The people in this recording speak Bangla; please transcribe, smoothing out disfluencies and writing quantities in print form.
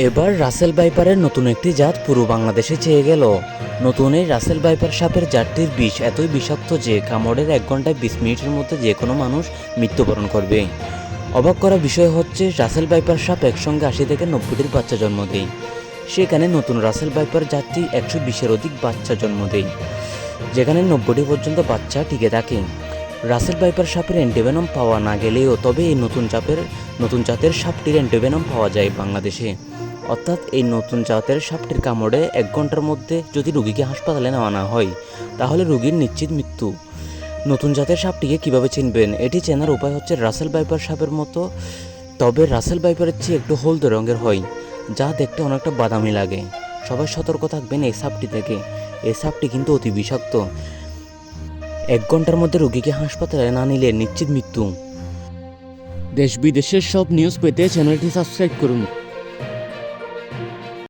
এবার রাসেল ভাইপারের নতুন একটি জাত পুরো বাংলাদেশে চেয়ে গেল। নতুন এই রাসেল ভাইপার সাপের জাতটির বিষ এতই বিষাক্ত যে কামড়ের 1 ঘন্টায় 20 মিনিটের মধ্যে যে কোনো মানুষ মৃত্যুবরণ করবে। অবাক করা বিষয় হচ্ছে রাসেল ভাইপার সাপ একসঙ্গে 80 থেকে 90টির বাচ্চা জন্ম দেয়। সেখানে নতুন রাসেল ভাইপার জাতটি 120-এর অধিক বাচ্চা জন্ম দেয়, যেখানে 90টি পর্যন্ত বাচ্চা টিকে থাকে। রাসেল ভাইপার সাপের অ্যান্টিভেনম পাওয়া না গেলেও তবে এই নতুন জাতের সাপটির অ্যান্টিভেনম পাওয়া যায় বাংলাদেশে। অর্থাৎ এই নতুন জাতের সাপটির কামড়ে 1 ঘন্টার মধ্যে যদি রোগীকে হাসপাতালে নেওয়া না হয় তাহলে রোগীর নিশ্চিত মৃত্যু। নতুন জাতের সাপটিকে কীভাবে চিনবেন? এটি চেনার উপায় হচ্ছে রাসেল ভাইপার সাপের মতো, তবে রাসেল ভাইপারের চেয়ে একটু হলদে রঙের হয়, যা দেখতে অনেকটা বাদামি লাগে। সবাই সতর্ক থাকবেন এই সাপটি থেকে। এই সাপটি কিন্তু অতি বিষাক্ত। 1 ঘন্টার মধ্যে রোগীকে হাসপাতালে না নিলে নিশ্চিত মৃত্যু। দেশ বিদেশের সব নিউজ পেতে চ্যানেলটি সাবস্ক্রাইব করুন।